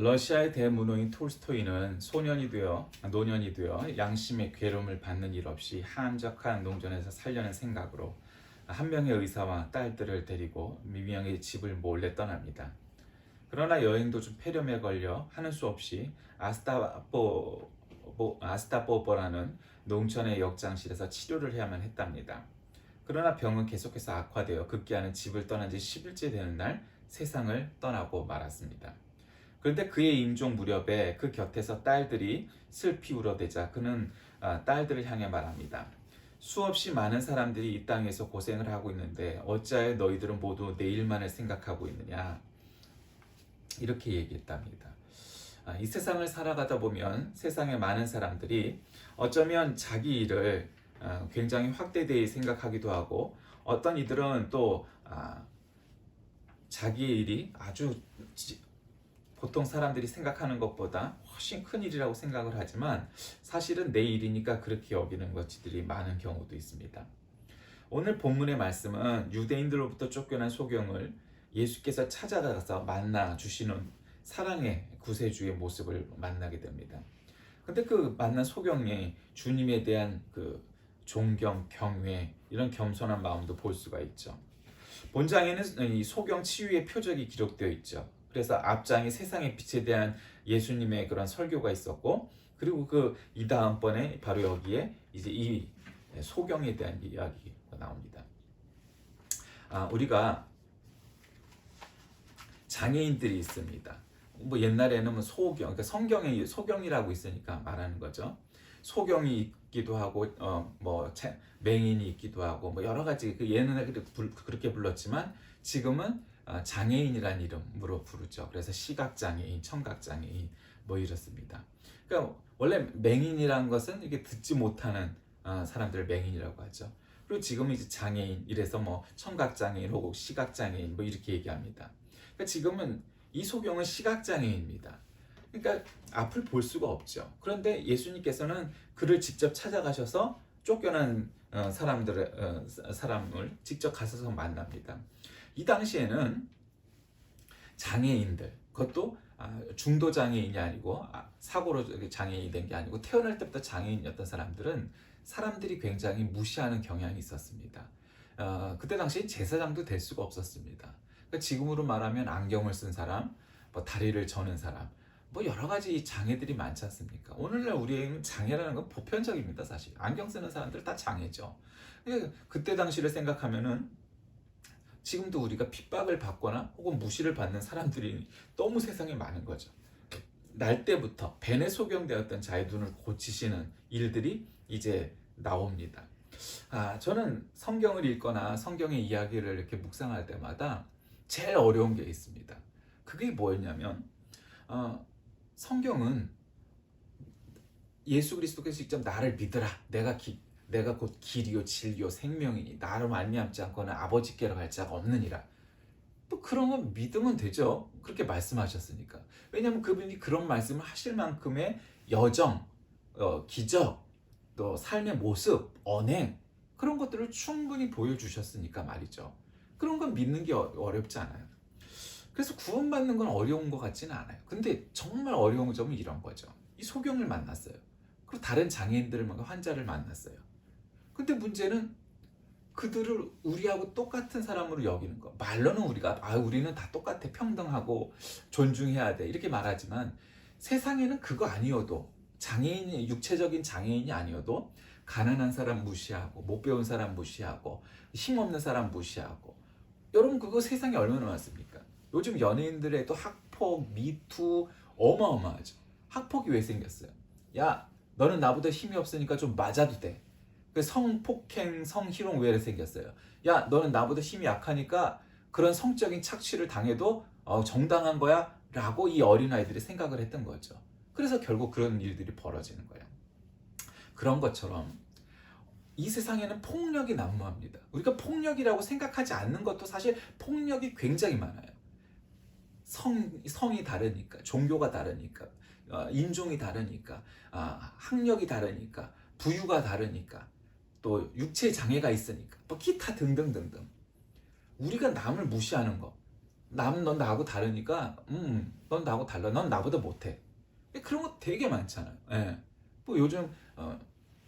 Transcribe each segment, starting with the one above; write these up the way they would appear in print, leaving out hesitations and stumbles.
러시아의 대문호인 톨스토이는 노년이 되어 양심의 괴로움을 받는 일 없이 한적한 농전에서 살려는 생각으로 한 명의 의사와 딸들을 데리고 미명의 집을 몰래 떠납니다. 그러나 여행 도중 폐렴에 걸려 하는 수 없이 아스타포보라는 농촌의 역장실에서 치료를 해야만 했답니다. 그러나 병은 계속해서 악화되어 급기야는 집을 떠난 지 10일째 되는 날 세상을 떠나고 말았습니다. 그런데 그의 임종 무렵에 그 곁에서 딸들이 슬피 울어대자 그는 딸들을 향해 말합니다. 수없이 많은 사람들이 이 땅에서 고생을 하고 있는데 어찌하여 너희들은 모두 내일만을 생각하고 있느냐, 이렇게 얘기했답니다. 이 세상을 살아가다 보면 세상의 많은 사람들이 어쩌면 자기 일을 굉장히 확대되게 생각하기도 하고, 어떤 이들은 또 자기의 일이 아주 보통 사람들이 생각하는 것보다 훨씬 큰 일이라고 생각을 하지만 사실은 내 일이니까 그렇게 여기는 것들이 많은 경우도 있습니다. 오늘 본문의 말씀은 유대인들로부터 쫓겨난 소경을 예수께서 찾아가서 만나 주시는 사랑의 구세주의 모습을 만나게 됩니다. 근데 그 만난 소경이 주님에 대한 그 존경, 경외, 이런 겸손한 마음도 볼 수가 있죠. 본장에는 이 소경 치유의 표적이 기록되어 있죠. 그래서 앞장이 세상의 빛에 대한 예수님의 그런 설교가 있었고, 그리고 그 이 다음번에 바로 여기에 이제 이 소경에 대한 이야기가 나옵니다. 우리가 장애인들이 있습니다. 뭐 옛날에는 뭐 소경, 그러니까 성경에 소경이라고 있으니까 말하는 거죠. 소경이 있기도 하고, 맹인이 있기도 하고, 뭐 여러 가지, 그 옛날에 그렇게 불렀지만 지금은 장애인이라는 이름으로 부르죠. 그래서 시각장애인, 청각장애인 뭐 이렇습니다. 그러니까 원래 맹인이라는 것은 이게 듣지 못하는 사람들을 맹인이라고 하죠. 그리고 지금은 이제 장애인, 이래서 뭐 청각장애인 혹은 시각장애인 뭐 이렇게 얘기합니다. 그러니까 지금은 이 소경은 시각장애인입니다. 그러니까 앞을 볼 수가 없죠. 그런데 예수님께서는 그를 직접 찾아가셔서 쫓겨난 사람을 직접 가셔서 만납니다. 이 당시에는 장애인들, 그것도 중도 장애인이 아니고 사고로 장애인이 된 게 아니고 태어날 때부터 장애인이었던 사람들은 사람들이 굉장히 무시하는 경향이 있었습니다. 그때 당시 제사장도 될 수가 없었습니다. 그러니까 지금으로 말하면 안경을 쓴 사람, 뭐 다리를 저는 사람, 뭐 여러 가지 장애들이 많지 않습니까? 오늘날 우리에게는 장애라는 건 보편적입니다. 사실 안경 쓰는 사람들 다 장애죠. 그때 당시를 생각하면은 지금도 우리가 핍박을 받거나 혹은 무시를 받는 사람들이 너무 세상에 많은 거죠. 날 때부터 벤에 소경되었던 자의 눈을 고치시는 일들이 이제 나옵니다. 저는 성경을 읽거나 성경의 이야기를 이렇게 묵상할 때마다 제일 어려운 게 있습니다. 그게 뭐였냐면, 성경은 예수 그리스도께서 직접 나를 믿으라, 내가 곧 길이요 진리요 생명이니 나로 말미암지 않고는 아버지께로 갈 자가 없느니라. 또 그런 건 믿으면 되죠. 그렇게 말씀하셨으니까. 왜냐하면 그분이 그런 말씀을 하실 만큼의 여정, 기적, 또 삶의 모습, 언행, 그런 것들을 충분히 보여주셨으니까 말이죠. 그런 건 믿는 게 어렵지 않아요. 그래서 구원받는 건 어려운 것 같지는 않아요. 근데 정말 어려운 점은 이런 거죠. 이 소경을 만났어요. 그리고 다른 환자를 만났어요. 근데 문제는 그들을 우리하고 똑같은 사람으로 여기는 거. 말로는 우리는 다 똑같아, 평등하고 존중해야 돼, 이렇게 말하지만 세상에는 그거 아니어도, 육체적인 장애인이 아니어도 가난한 사람 무시하고, 못 배운 사람 무시하고, 힘없는 사람 무시하고, 여러분 그거 세상에 얼마나 많습니까? 요즘 연예인들에도 학폭, 미투 어마어마하죠. 학폭이 왜 생겼어요? 야, 너는 나보다 힘이 없으니까 좀 맞아도 돼. 성폭행, 성희롱 왜 생겼어요? 야, 너는 나보다 힘이 약하니까 그런 성적인 착취를 당해도 정당한 거야? 라고 이 어린아이들이 생각을 했던 거죠. 그래서 결국 그런 일들이 벌어지는 거예요. 그런 것처럼 이 세상에는 폭력이 난무합니다. 우리가 폭력이라고 생각하지 않는 것도 사실 폭력이 굉장히 많아요. 성이 다르니까, 종교가 다르니까, 인종이 다르니까, 학력이 다르니까, 부유가 다르니까, 또 육체 장애가 있으니까, 뭐 기타 등등등등. 우리가 남을 무시하는 거, 넌 나하고 다르니까 넌 나하고 달라. 넌 나보다 못해. 그런 거 되게 많잖아요. 예. 뭐 요즘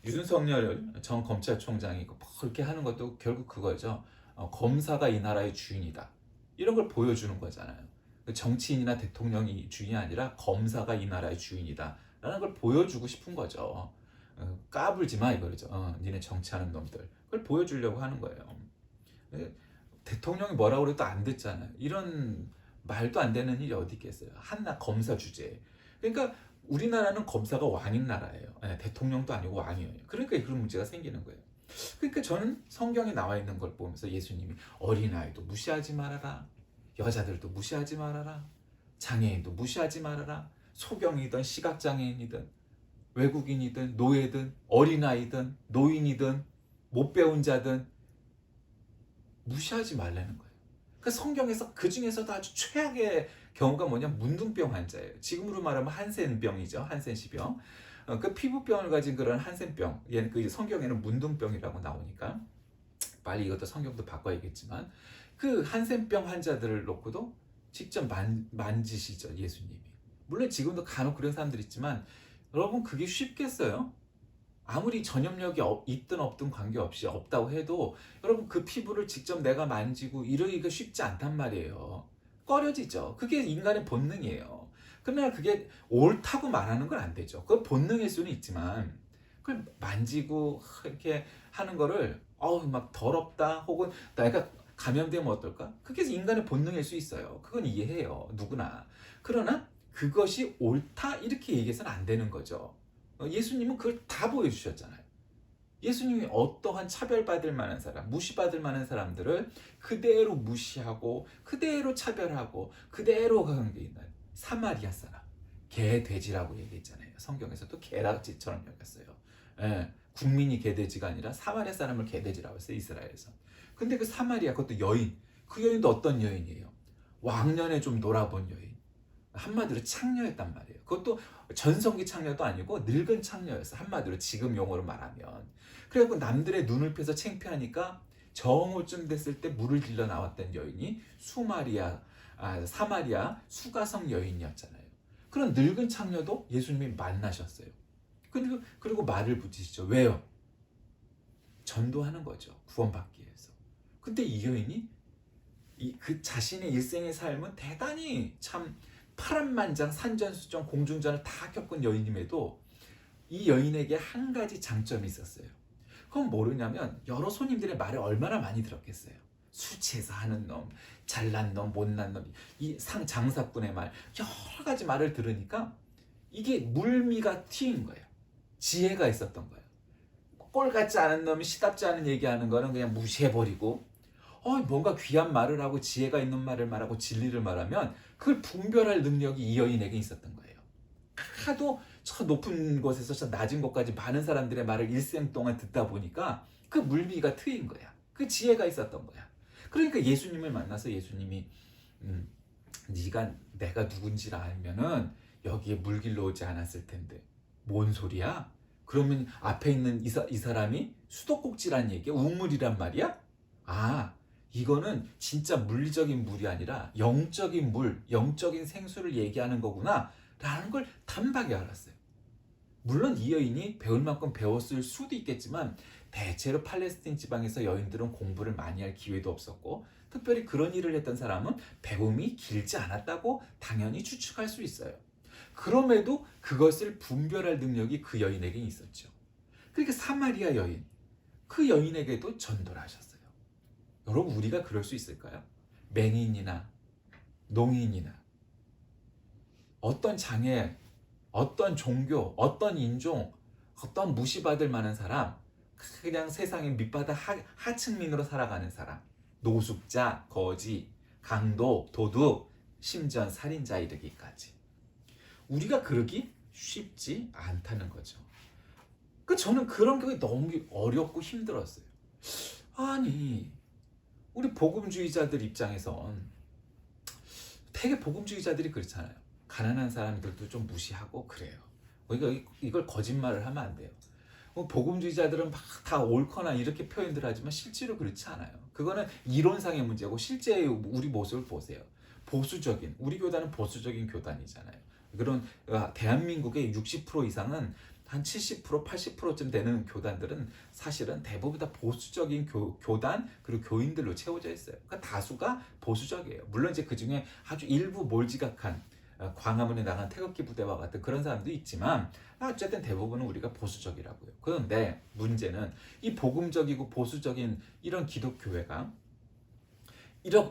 윤석열 전 검찰총장이 뭐 그렇게 하는 것도 결국 그거죠. 검사가 이 나라의 주인이다. 이런 걸 보여주는 거잖아요. 정치인이나 대통령이 주인이 아니라 검사가 이 나라의 주인이다. 라는 걸 보여주고 싶은 거죠. 까불지 마 이거죠. 니네 정치하는 놈들. 그걸 보여주려고 하는 거예요. 예, 대통령이 뭐라고 그래도 안 듣잖아요. 이런 말도 안 되는 일이 어디 있겠어요. 한나 검사 주제. 그러니까 우리나라는 검사가 왕인 나라예요. 예, 대통령도 아니고 왕이에요. 그러니까 그런 문제가 생기는 거예요. 그러니까 저는 성경에 나와 있는 걸 보면서 예수님이 어린아이도 무시하지 말아라. 여자들도 무시하지 말아라. 장애인도 무시하지 말아라. 소경이든 시각장애인이든 외국인이든 노예든 어린아이든 노인이든 못 배운 자든 무시하지 말라는 거예요. 그 성경에서 그 중에서도 아주 최악의 경우가 뭐냐 문둥병 환자예요. 지금으로 말하면 한센병이죠. 한센시병. 그 피부병을 가진 그런 한센병. 얘는 그 성경에는 문둥병이라고 나오니까 빨리 이것도 성경도 바꿔야겠지만 그 한센병 환자들을 놓고도 직접 만지시죠 예수님이. 물론 지금도 간혹 그런 사람들 있지만 여러분 그게 쉽겠어요? 아무리 전염력이 있든 없든 관계없이 없다고 해도 여러분 그 피부를 직접 내가 만지고 이러기가 쉽지 않단 말이에요. 꺼려지죠. 그게 인간의 본능이에요. 그러나 그게 옳다고 말하는 건 안 되죠. 그건 본능일 수는 있지만 그걸 만지고 이렇게 하는 거를 막 더럽다 혹은 내가 감염되면 어떨까? 그게 인간의 본능일 수 있어요. 그건 이해해요. 누구나. 그러나 그것이 옳다 이렇게 얘기해서는 안 되는 거죠. 예수님은 그걸 다 보여주셨잖아요. 예수님이 어떠한 차별받을 만한 사람, 무시받을 만한 사람들을 그대로 무시하고 그대로 차별하고 그대로 관계 있는 사마리아 사람, 개 돼지라고 얘기했잖아요. 성경에서도 개락지처럼 여겼어요. 예, 국민이 개돼지가 아니라 사마리아 사람을 개돼지라고 했어요. 이스라엘에서. 근데 그 사마리아 그것도 여인, 그 여인도 어떤 여인이에요? 왕년에 좀 놀아본 여인. 한마디로 창녀였단 말이에요. 그것도 전성기 창녀도 아니고 늙은 창녀였어. 한마디로 지금 용어로 말하면. 그래갖고 남들의 눈을 펴서 창피하니까 정오쯤 됐을 때 물을 길러 나왔던 여인이 사마리아 수가성 여인이었잖아요. 그런 늙은 창녀도 예수님이 만나셨어요. 그리고 말을 붙이시죠. 왜요? 전도하는 거죠. 구원받기 위해서. 근데 이 여인이 그 자신의 일생의 삶은 대단히 참 파란만장 산전수전 공중전을 다 겪은 여인임에도 이 여인에게 한 가지 장점이 있었어요. 그건 모르냐면 여러 손님들의 말을 얼마나 많이 들었겠어요. 술 취해서 하는 놈, 잘난 놈, 못난 놈, 이 장사꾼의 말 여러 가지 말을 들으니까 이게 물미가 튀인 거예요. 지혜가 있었던 거예요. 꼴 같지 않은 놈이 시답지 않은 얘기하는 거는 그냥 무시해버리고 뭔가 귀한 말을 하고 지혜가 있는 말을 말하고 진리를 말하면 그걸 분별할 능력이 이 여인에게 있었던 거예요. 하도 저 높은 곳에서 저 낮은 곳까지 많은 사람들의 말을 일생 동안 듣다 보니까 그 물미가 트인 거야. 그 지혜가 있었던 거야. 그러니까 예수님을 만나서 예수님이 네가 내가 누군지를 알면은 여기에 물 길러 오지 않았을 텐데 뭔 소리야? 그러면 앞에 있는 이 사람이 수도꼭지란 얘기야? 우물이란 말이야? 이거는 진짜 물리적인 물이 아니라 영적인 물, 영적인 생수를 얘기하는 거구나 라는 걸 단박에 알았어요. 물론 이 여인이 배울 만큼 배웠을 수도 있겠지만 대체로 팔레스틴 지방에서 여인들은 공부를 많이 할 기회도 없었고 특별히 그런 일을 했던 사람은 배움이 길지 않았다고 당연히 추측할 수 있어요. 그럼에도 그것을 분별할 능력이 그 여인에게 있었죠. 그러니까 사마리아 여인, 그 여인에게도 전도를 하셨어요. 여러분 우리가 그럴 수 있을까요? 맹인이나 농인이나 어떤 장애, 어떤 종교, 어떤 인종, 어떤 무시받을 만한 사람, 그냥 세상의 밑바닥 하층민으로 살아가는 사람, 노숙자, 거지, 강도, 도둑, 심지어 살인자 이르기까지 우리가 그러기 쉽지 않다는 거죠. 저는 그런 게 너무 어렵고 힘들었어요. 아니 우리 복음주의자들 입장에선 되게 복음주의자들이 그렇잖아요. 가난한 사람들도 좀 무시하고 그래요. 이걸 거짓말을 하면 안 돼요. 복음주의자들은 막 다 옳거나 이렇게 표현들 하지만 실제로 그렇지 않아요. 그거는 이론상의 문제고 실제 우리 모습을 보세요. 보수적인, 우리 교단은 보수적인 교단이잖아요. 그런 대한민국의 60% 이상은 한 70%, 80%쯤 되는 교단들은 사실은 대부분 다 보수적인 교단 그리고 교인들로 채워져 있어요. 그러니까 다수가 보수적이에요. 물론 이제 그 중에 아주 일부 몰지각한 광화문에 나간 태극기 부대와 같은 그런 사람도 있지만 어쨌든 대부분은 우리가 보수적이라고요. 그런데 문제는 이 복음적이고 보수적인 이런 기독교회가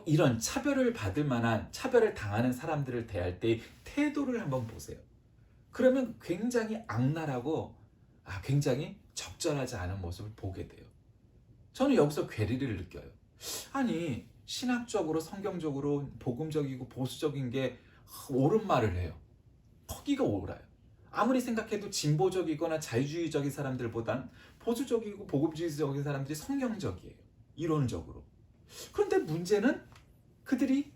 이런 차별을 받을 만한, 차별을 당하는 사람들을 대할 때의 태도를 한번 보세요. 그러면 굉장히 악랄하고 굉장히 적절하지 않은 모습을 보게 돼요. 저는 여기서 괴리를 느껴요. 아니, 신학적으로 성경적으로 복음적이고 보수적인 게 옳은 말을 해요. 거기가 옳아요. 아무리 생각해도 진보적이거나 자유주의적인 사람들보단 보수적이고 복음주의적인 사람들이 성경적이에요. 이론적으로. 그런데 문제는 그들이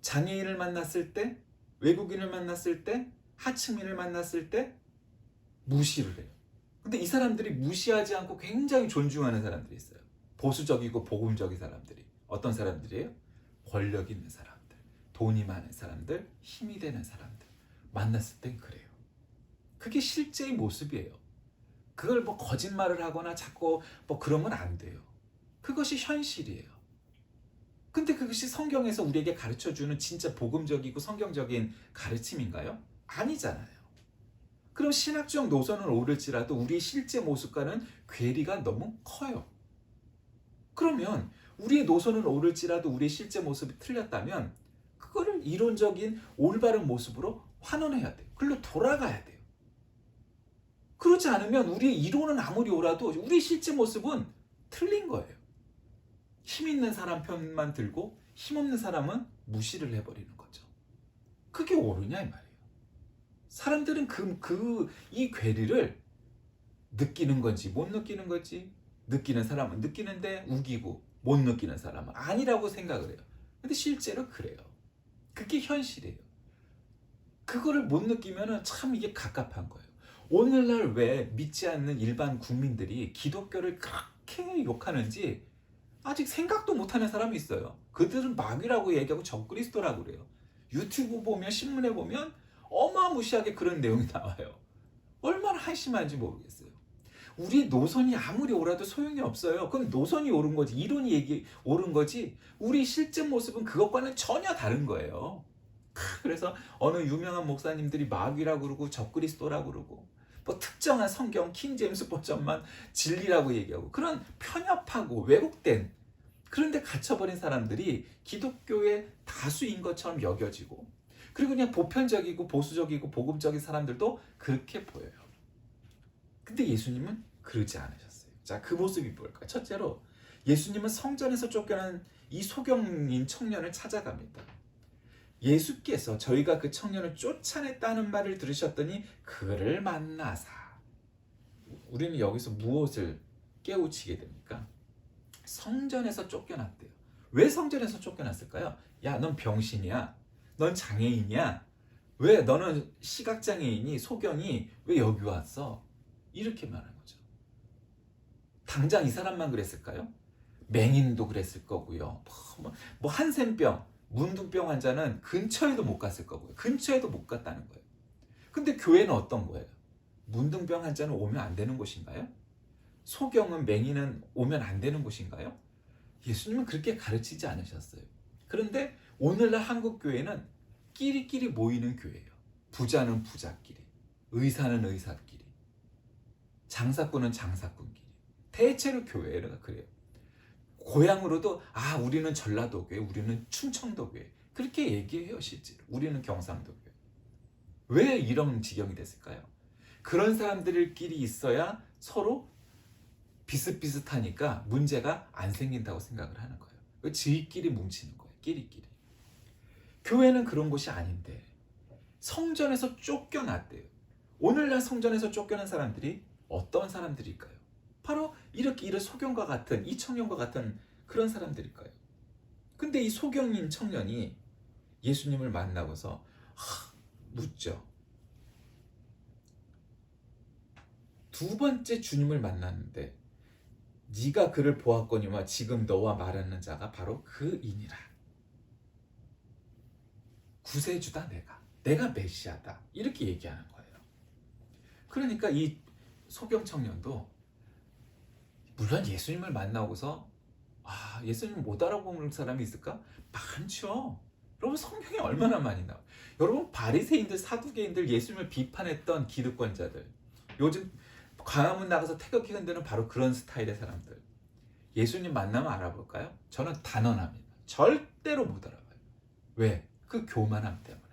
장애인을 만났을 때, 외국인을 만났을 때, 하층민을 만났을 때 무시를 해요. 근데 이 사람들이 무시하지 않고 굉장히 존중하는 사람들이 있어요. 보수적이고 복음적인 사람들이. 어떤 사람들이에요? 권력 있는 사람들, 돈이 많은 사람들, 힘이 되는 사람들. 만났을 땐 그래요. 그게 실제의 모습이에요. 그걸 뭐 거짓말을 하거나 자꾸 뭐 그러면 안 돼요. 그것이 현실이에요. 근데 그것이 성경에서 우리에게 가르쳐주는 진짜 복음적이고 성경적인 가르침인가요? 아니잖아요. 그럼 신학적 노선은 오를지라도 우리의 실제 모습과는 괴리가 너무 커요. 그러면 우리의 노선은 오를지라도 우리의 실제 모습이 틀렸다면 그거를 이론적인 올바른 모습으로 환원해야 돼요. 그걸로 돌아가야 돼요. 그렇지 않으면 우리의 이론은 아무리 옳아도 우리의 실제 모습은 틀린 거예요. 힘 있는 사람 편만 들고 힘없는 사람은 무시를 해버리는 거죠. 그게 옳으냐 이 말이에요. 사람들은 이 괴리를 느끼는 건지 못 느끼는 건지, 느끼는 사람은 느끼는데 우기고 못 느끼는 사람은 아니라고 생각을 해요. 근데 실제로 그래요. 그게 현실이에요. 그거를 못 느끼면 참 이게 갑갑한 거예요. 오늘날 왜 믿지 않는 일반 국민들이 기독교를 그렇게 욕하는지 아직 생각도 못하는 사람이 있어요. 그들은 마귀라고 얘기하고 적그리스도라고 그래요. 유튜브 보면 신문에 보면 어마무시하게 그런 내용이 나와요. 얼마나 한심한지 모르겠어요. 우리 노선이 아무리 옳아도 소용이 없어요. 그럼 노선이 옳은 거지, 이론이 옳은 거지, 우리 실제 모습은 그것과는 전혀 다른 거예요. 그래서 어느 유명한 목사님들이 마귀라고 그러고 적그리스도라고 그러고 뭐 특정한 성경 킹제임스 버전만 진리라고 얘기하고 그런 편협하고 왜곡된 그런데 갇혀버린 사람들이 기독교의 다수인 것처럼 여겨지고, 그리고 그냥 보편적이고 보수적이고 복음적인 사람들도 그렇게 보여요. 근데 예수님은 그러지 않으셨어요. 자, 그 모습이 뭘까? 첫째로 예수님은 성전에서 쫓겨난 이 소경인 청년을 찾아갑니다. 예수께서 저희가 그 청년을 쫓아냈다는 말을 들으셨더니 그를 만나사. 우리는 여기서 무엇을 깨우치게 됩니까? 성전에서 쫓겨났대요. 왜 성전에서 쫓겨났을까요? 야, 넌 병신이야. 넌 장애인이야. 왜 너는 시각장애인이, 소경이 왜 여기 왔어? 이렇게 말하는 거죠. 당장 이 사람만 그랬을까요? 맹인도 그랬을 거고요. 뭐 한센병, 문둥병 환자는 근처에도 못 갔을 거고요. 근처에도 못 갔다는 거예요. 근데 교회는 어떤 거예요? 문둥병 환자는 오면 안 되는 곳인가요? 소경은, 맹인은 오면 안 되는 곳인가요? 예수님은 그렇게 가르치지 않으셨어요. 그런데 오늘날 한국 교회는 끼리끼리 모이는 교회예요. 부자는 부자끼리, 의사는 의사끼리, 장사꾼은 장사꾼끼리. 대체로 교회가 그래요. 고향으로도 우리는 전라도 교회, 우리는 충청도 교회 그렇게 얘기해요. 실제로 우리는 경상도 교회. 왜 이런 지경이 됐을까요? 그런 사람들끼리 있어야 서로 비슷비슷하니까 문제가 안 생긴다고 생각을 하는 거예요. 지끼리 뭉치는 거예요. 끼리끼리. 교회는 그런 곳이 아닌데 성전에서 쫓겨났대요. 오늘날 성전에서 쫓겨난 사람들이 어떤 사람들일까요? 바로 이렇게 이런 소경과 같은, 이 청년과 같은 그런 사람들일까요? 근데 이 소경인 청년이 예수님을 만나고서 묻죠. 두 번째 주님을 만났는데 네가 그를 보았거니와 지금 너와 말하는 자가 바로 그이니라. 구세주다 내가 메시아다 이렇게 얘기하는 거예요. 그러니까 이 소경 청년도 물론 예수님을 만나고서 예수님 못 알아보는 사람이 있을까? 많죠. 여러분 성경에 얼마나 많이 나와요. 여러분 바리새인들 사두개인들 예수님을 비판했던 기득권자들 요즘 광화문 나가서 태극기 흔드는 바로 그런 스타일의 사람들 예수님 만나면 알아볼까요? 저는 단언합니다. 절대로 못 알아봐요. 왜? 그 교만함 때문에.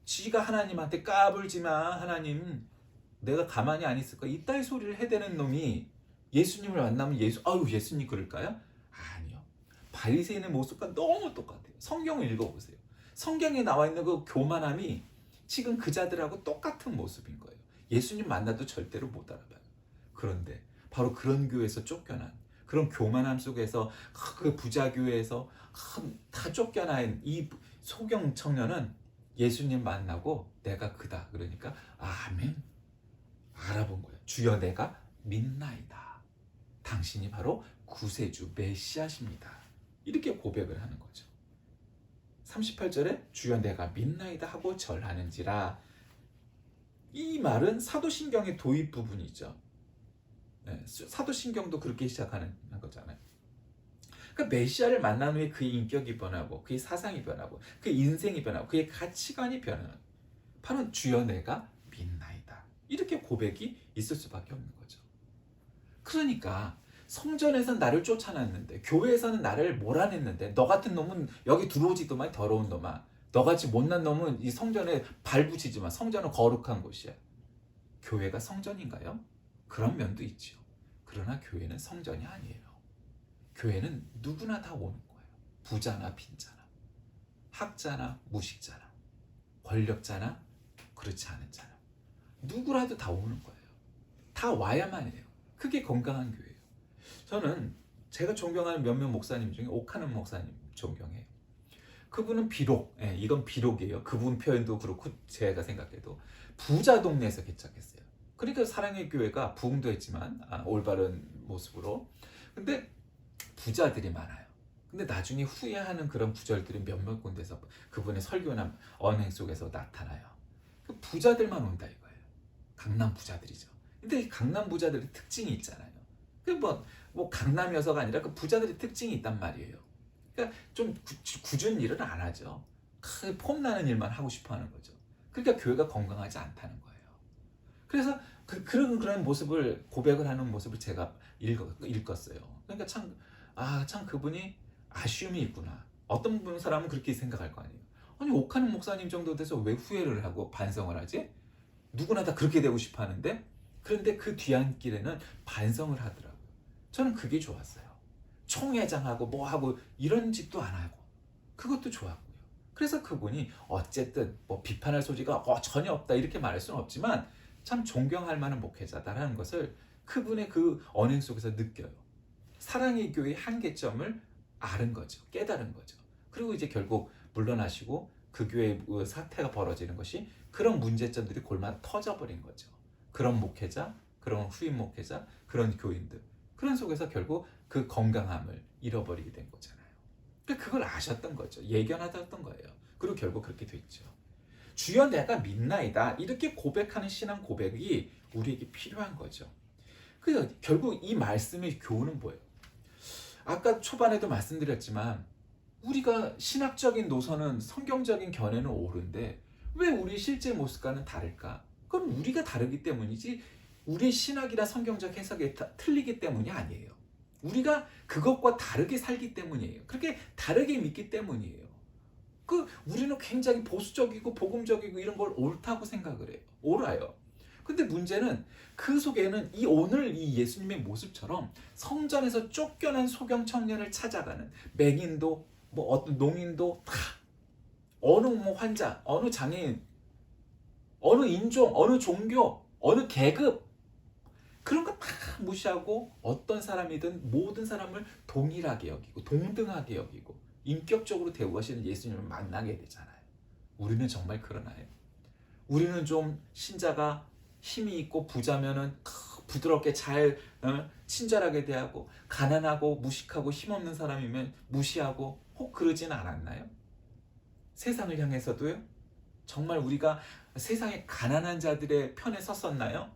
지가 하나님한테 까불지마 하나님 내가 가만히 안 있을까? 이따위 소리를 해대는 놈이 예수님을 만나면 예수님 그럴까요? 아니요. 바리새인의 모습과 너무 똑같아요. 성경을 읽어보세요. 성경에 나와 있는 그 교만함이 지금 그 자들하고 똑같은 모습인 거예요. 예수님 만나도 절대로 못 알아봐요. 그런데 바로 그런 교회에서 쫓겨난 그런 교만함 속에서 그 부자 교회에서 다 쫓겨난 이 소경 청년은 예수님 만나고 내가 그다 그러니까 아멘 알아본 거예요. 주여 내가 믿나이다. 당신이 바로 구세주 메시아십니다. 이렇게 고백을 하는 거죠. 38절에 주여 내가 믿나이다 하고 절하는지라 이 말은 사도신경의 도입 부분이죠. 네, 사도신경도 그렇게 시작하는 거잖아요. 그러니까 메시아를 만난 후에 그의 인격이 변하고 그의 사상이 변하고 그의 인생이 변하고 그의 가치관이 변하는 바로 주여 내가 믿나이다. 이렇게 고백이 있을 수밖에 없는 거죠. 그러니까 성전에서는 나를 쫓아냈는데 교회에서는 나를 몰아냈는데 너 같은 놈은 여기 들어오지도 마 더러운 놈아. 너같이 못난 놈은 이 성전에 발붙이지 마. 성전은 거룩한 곳이야. 교회가 성전인가요? 그런 면도 있죠. 그러나 교회는 성전이 아니에요. 교회는 누구나 다 오는 거예요. 부자나 빈자나 학자나 무식자나 권력자나 그렇지 않은 자나 누구라도 다 오는 거예요. 다 와야만 해요. 그게 건강한 교회예요. 저는 제가 존경하는 몇몇 목사님 중에 옥하는 목사님 존경해요. 그분은 비록 이건 비록이에요. 그분 표현도 그렇고 제가 생각해도 부자 동네에서 개척했어요. 그러니까 사랑의 교회가 부흥도 했지만 올바른 모습으로 근데 부자들이 많아요. 근데 나중에 후회하는 그런 부절들이 몇몇 군데서 그분의 설교나 언행 속에서 나타나요. 그 부자들만 온다 이거예요. 강남 부자들이죠. 근데 이 강남 부자들의 특징이 있잖아요. 그 뭐 강남이어서가 아니라 그 부자들의 특징이 있단 말이에요. 그러니까 좀 굳은 일은 안 하죠. 폼나는 일만 하고 싶어 하는 거죠. 그러니까 교회가 건강하지 않다는 거예요. 그래서 그런 모습을 고백을 하는 모습을 제가 읽었어요. 그러니까 참 그분이 아쉬움이 있구나. 어떤 사람은 그렇게 생각할 거 아니에요. 아니 옥하는 목사님 정도 돼서 왜 후회를 하고 반성을 하지? 누구나 다 그렇게 되고 싶어 하는데 그런데 그 뒤안길에는 반성을 하더라고요. 저는 그게 좋았어요. 총회장하고 뭐하고 이런 짓도 안 하고 그것도 좋았고요. 그래서 그분이 어쨌든 뭐 비판할 소지가 전혀 없다 이렇게 말할 수는 없지만 참 존경할 만한 목회자다라는 것을 그분의 그 언행 속에서 느껴요. 사랑의 교회의 한계점을 아는 거죠. 깨달은 거죠. 그리고 이제 결국 물러나시고 그 교회의 사태가 벌어지는 것이 그런 문제점들이 골마 터져버린 거죠. 그런 목회자, 그런 후임 목회자, 그런 교인들 그런 속에서 결국 그 건강함을 잃어버리게 된 거잖아요. 그러니까 그걸 아셨던 거죠. 예견하셨던 거예요. 그리고 결국 그렇게 됐죠. 주여 내가 믿나이다 이렇게 고백하는 신앙 고백이 우리에게 필요한 거죠. 그래서 결국 이 말씀의 교훈은 뭐예요? 아까 초반에도 말씀드렸지만 우리가 신학적인 노선은 성경적인 견해는 옳은데 왜 우리 실제 모습과는 다를까? 그건 우리가 다르기 때문이지 우리 신학이나 성경적 해석이 틀리기 때문이 아니에요. 우리가 그것과 다르게 살기 때문이에요. 그렇게 다르게 믿기 때문이에요. 우리는 굉장히 보수적이고 복음적이고 이런 걸 옳다고 생각을 해요. 옳아요. 근데 문제는 그 속에는 오늘 이 예수님의 모습처럼 성전에서 쫓겨난 소경 청년을 찾아가는 맹인도 뭐 어떤 농인도 다 어느 환자, 어느 장애인, 어느 인종, 어느 종교, 어느 계급 그런 거 다 무시하고 어떤 사람이든 모든 사람을 동일하게 여기고 동등하게 여기고 인격적으로 대우하시는 예수님을 만나게 되잖아요. 우리는 정말 그러나요? 우리는 좀 신자가 힘이 있고 부자면은 부드럽게 잘 친절하게 대하고 가난하고 무식하고 힘없는 사람이면 무시하고 혹 그러진 않았나요? 세상을 향해서도요? 정말 우리가 세상의 가난한 자들의 편에 섰었나요?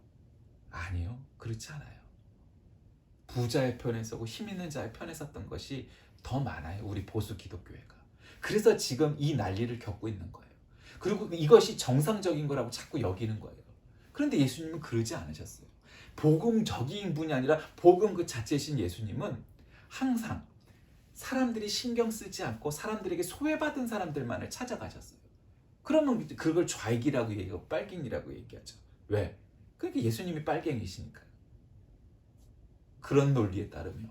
아니요. 그렇지 않아요. 부자의 편에 서고 힘 있는 자의 편에 섰던 것이 더 많아요. 우리 보수 기독교회가. 그래서 지금 이 난리를 겪고 있는 거예요. 그리고 이것이 정상적인 거라고 자꾸 여기는 거예요. 그런데 예수님은 그러지 않으셨어요. 복음적인 분이 아니라 복음 그 자체이신 예수님은 항상 사람들이 신경 쓰지 않고 사람들에게 소외받은 사람들만을 찾아가셨어요. 그러면 그걸 좌익이라고 얘기하고 빨갱이라고 얘기하죠. 왜? 그러니까 예수님이 빨갱이시니까요. 그런 논리에 따르면.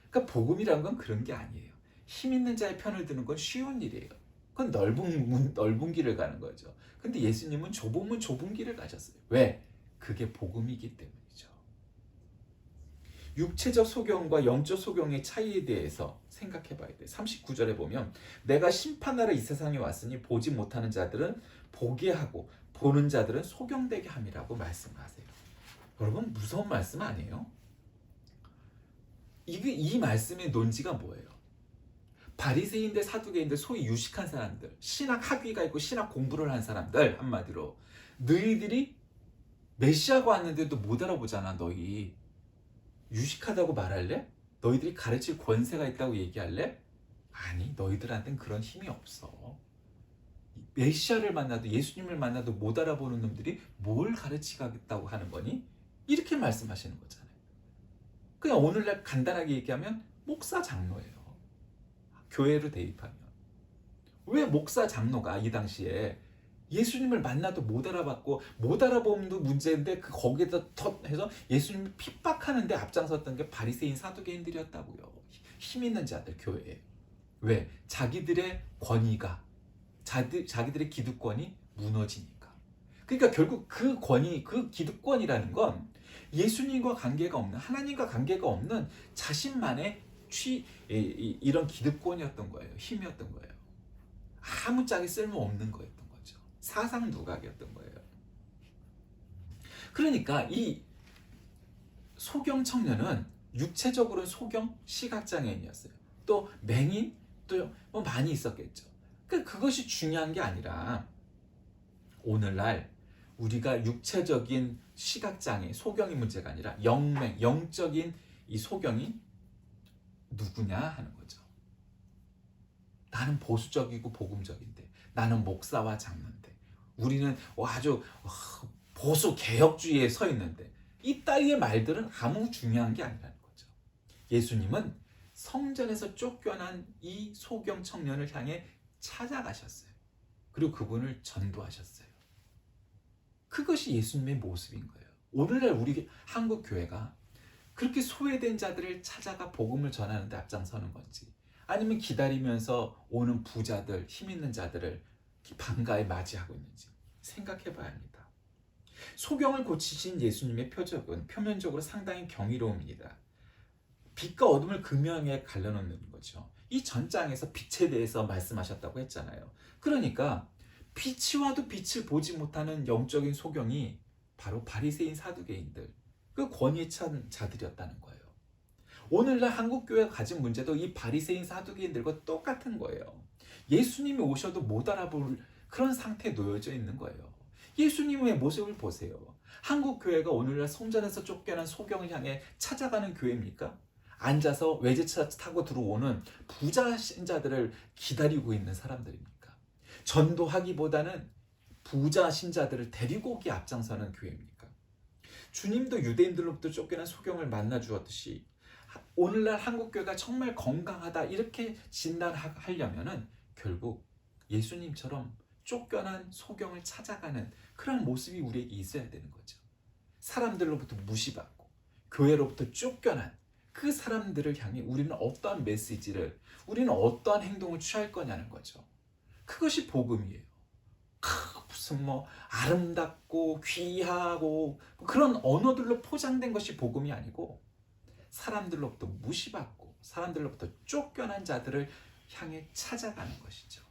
그러니까 복음이란 건 그런 게 아니에요. 힘 있는 자의 편을 드는 건 쉬운 일이에요. 그건 넓은 길을 가는 거죠. 근데 예수님은 좁은 길을 가셨어요. 왜? 그게 복음이기 때문이죠. 육체적 소경과 영적 소경의 차이에 대해서 생각해 봐야 돼요. 39절에 보면 내가 심판하러 이 세상에 왔으니 보지 못하는 자들은 보게 하고 보는 자들은 소경되게 함이라고 말씀하세요. 여러분 무서운 말씀 아니에요? 이 말씀의 논지가 뭐예요? 바리새인들, 사두개인들, 소위 유식한 사람들, 신학 학위가 있고 신학 공부를 한 사람들, 한마디로 너희들이 메시아가 왔는데도 못 알아보잖아. 너희 유식하다고 말할래? 너희들이 가르칠 권세가 있다고 얘기할래? 아니, 너희들한테는 그런 힘이 없어. 메시아를 만나도 예수님을 만나도 못 알아보는 놈들이 뭘 가르치겠다고 하는 거니? 이렇게 말씀하시는 거잖아요. 그냥 오늘날 간단하게 얘기하면 목사 장로예요. 교회로 대입하면. 왜 목사 장로가 이 당시에 예수님을 만나도 못 알아봤고 못 알아보면도 문제인데 거기에다 해서 예수님을 핍박하는데 앞장섰던 게 바리새인 사두개인들이었다고요. 힘 있는 자들 교회에. 왜? 자기들의 권위가 자기들의 기득권이 무너지니까. 그러니까 결국 그 권위, 그 기득권이라는 건 예수님과 관계가 없는, 하나님과 관계가 없는 자신만의 이런 기득권이었던 거예요. 힘이었던 거예요. 아무짝에 쓸모없는 거였던 거죠. 사상 누각이었던 거예요. 그러니까 이 소경 청년은 육체적으로는 소경 시각장애인이었어요. 또 맹인 또 뭐 많이 있었겠죠. 그것이 중요한 게 아니라 오늘날 우리가 육체적인 시각장애, 소경이 문제가 아니라 영적인 이 소경이 누구냐 하는 거죠. 나는 보수적이고 복음적인데, 나는 목사와 장로인데, 우리는 아주 보수 개혁주의에 서 있는데, 이 따위의 말들은 아무 중요한 게 아니라는 거죠. 예수님은 성전에서 쫓겨난 이 소경 청년을 향해 찾아가셨어요. 그리고 그분을 전도하셨어요. 그것이 예수님의 모습인 거예요. 오늘날 우리 한국 교회가 그렇게 소외된 자들을 찾아가 복음을 전하는 데 앞장서는 건지, 아니면 기다리면서 오는 부자들, 힘 있는 자들을 반가에 맞이하고 있는지 생각해 봐야 합니다. 소경을 고치신 예수님의 표적은 표면적으로 상당히 경이로움입니다. 빛과 어둠을 극명하게 갈라놓는 거죠. 이 전장에서 빛에 대해서 말씀하셨다고 했잖아요. 그러니까 빛이 와도 빛을 보지 못하는 영적인 소경이 바로 바리새인 사두개인들, 그 권위에 찬 자들이었다는 거예요. 오늘날 한국교회가 가진 문제도 이 바리새인 사두개인들과 똑같은 거예요. 예수님이 오셔도 못 알아볼 그런 상태에 놓여져 있는 거예요. 예수님의 모습을 보세요. 한국교회가 오늘날 성전에서 쫓겨난 소경을 향해 찾아가는 교회입니까? 앉아서 외제차 타고 들어오는 부자 신자들을 기다리고 있는 사람들입니까? 전도하기보다는 부자 신자들을 데리고 오기 앞장서는 교회입니까? 주님도 유대인들로부터 쫓겨난 소경을 만나 주었듯이 오늘날 한국교회가 정말 건강하다 이렇게 진단하려면은 결국 예수님처럼 쫓겨난 소경을 찾아가는 그런 모습이 우리에게 있어야 되는 거죠. 사람들로부터 무시받고 교회로부터 쫓겨난 그 사람들을 향해 우리는 어떠한 메시지를, 우리는 어떠한 행동을 취할 거냐는 거죠. 그것이 복음이에요. 무슨 아름답고 귀하고 그런 언어들로 포장된 것이 복음이 아니고, 사람들로부터 무시받고 사람들로부터 쫓겨난 자들을 향해 찾아가는 것이죠.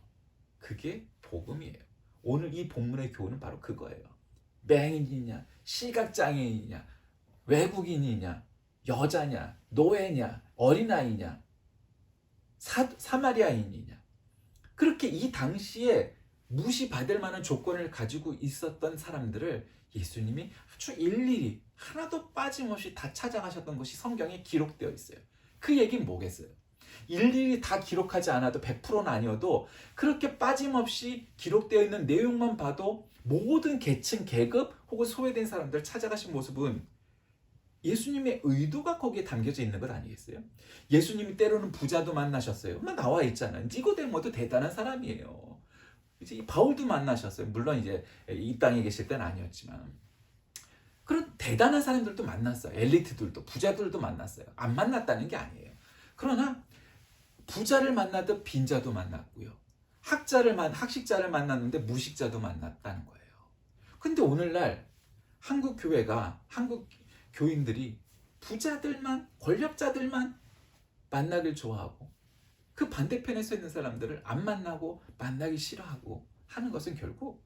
그게 복음이에요. 오늘 이 본문의 교훈은 바로 그거예요. 맹인이냐, 시각장애인이냐, 외국인이냐, 여자냐, 노예냐, 어린아이냐, 사마리아인이냐, 그렇게 이 당시에 무시받을 만한 조건을 가지고 있었던 사람들을 예수님이 아주 일일이 하나도 빠짐없이 다 찾아가셨던 것이 성경에 기록되어 있어요. 그 얘기는 뭐겠어요? 일일이 다 기록하지 않아도 100%는 아니어도 그렇게 빠짐없이 기록되어 있는 내용만 봐도 모든 계층, 계급 혹은 소외된 사람들 찾아가신 모습은 예수님의 의도가 거기에 담겨져 있는 것 아니겠어요? 예수님이 때로는 부자도 만나셨어요. 나와 있잖아요. 니고데모도 대단한 사람이에요. 이제 이 바울도 만나셨어요. 물론 이제 이 땅에 계실 때는 아니었지만 그런 대단한 사람들도 만났어요. 엘리트들도 부자들도 만났어요. 안 만났다는 게 아니에요. 그러나 부자를 만나듯 빈자도 만났고요. 학식자를 만났는데 무식자도 만났다는 거예요. 근데 오늘날 한국 교회가 한국 교인들이 부자들만 권력자들만 만나길 좋아하고 그 반대편에 서 있는 사람들을 안 만나고 만나기 싫어하고 하는 것은 결국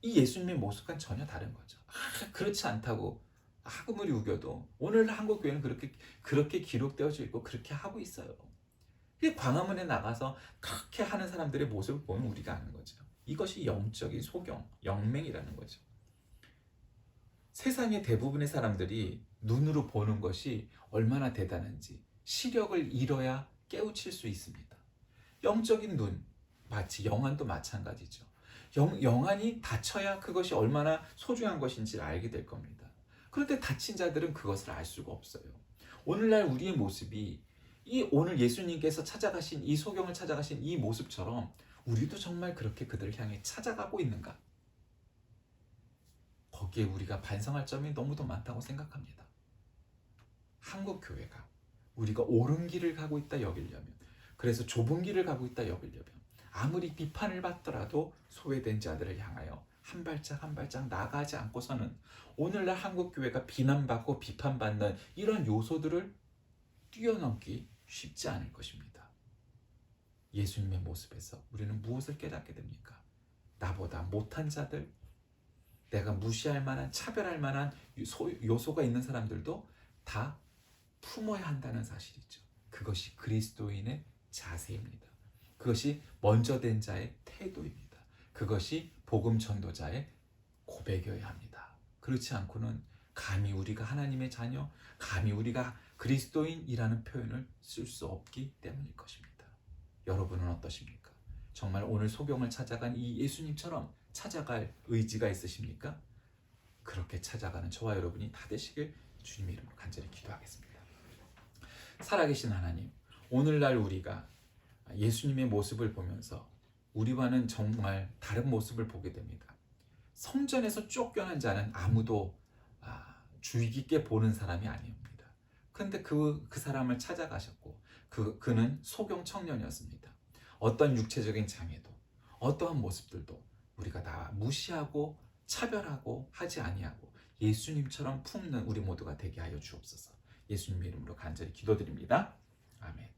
이 예수님의 모습과는 전혀 다른 거죠. 그렇지 않다고 아무리 우겨도 오늘 한국 교회는 그렇게 기록되어져 있고 그렇게 하고 있어요. 광화문에 나가서 그렇게 하는 사람들의 모습을 보면 우리가 아는 거죠. 이것이 영적인 소경, 영맹이라는 거죠. 세상의 대부분의 사람들이 눈으로 보는 것이 얼마나 대단한지 시력을 잃어야 깨우칠 수 있습니다. 영적인 눈, 마치 영안도 마찬가지죠. 영안이 닫혀야 그것이 얼마나 소중한 것인지를 알게 될 겁니다. 그런데 닫힌 자들은 그것을 알 수가 없어요. 오늘날 우리의 모습이 오늘 예수님께서 찾아가신 이 소경을 찾아가신 이 모습처럼 우리도 정말 그렇게 그들을 향해 찾아가고 있는가? 거기에 우리가 반성할 점이 너무도 많다고 생각합니다. 한국 교회가 우리가 옳은 길을 가고 있다 여기려면, 그래서 좁은 길을 가고 있다 여기려면 아무리 비판을 받더라도 소외된 자들을 향하여 한 발짝 한 발짝 나가지 않고서는 오늘날 한국 교회가 비난받고 비판받는 이런 요소들을 뛰어넘기 쉽지 않을 것입니다. 예수님의 모습에서 우리는 무엇을 깨닫게 됩니까? 나보다 못한 자들, 내가 무시할 만한, 차별할 만한 요소가 있는 사람들도 다 품어야 한다는 사실이죠. 그것이 그리스도인의 자세입니다. 그것이 먼저 된 자의 태도입니다. 그것이 복음 전도자의 고백이어야 합니다. 그렇지 않고는 감히 우리가 하나님의 자녀, 감히 우리가 그리스도인이라는 표현을 쓸 수 없기 때문일 것입니다. 여러분은 어떠십니까? 정말 오늘 소경을 찾아간 이 예수님처럼 찾아갈 의지가 있으십니까? 그렇게 찾아가는 저와 여러분이 다 되시길 주님의 이름으로 간절히 기도하겠습니다. 살아계신 하나님, 오늘날 우리가 예수님의 모습을 보면서 우리와는 정말 다른 모습을 보게 됩니다. 성전에서 쫓겨난 자는 아무도 주의 깊게 보는 사람이 아닙니다. 근데 그 사람을 찾아가셨고 그는 소경 청년이었습니다. 어떤 육체적인 장애도 어떠한 모습들도 우리가 다 무시하고 차별하고 하지 아니하고 예수님처럼 품는 우리 모두가 되게 하여 주옵소서. 예수님의 이름으로 간절히 기도드립니다. 아멘.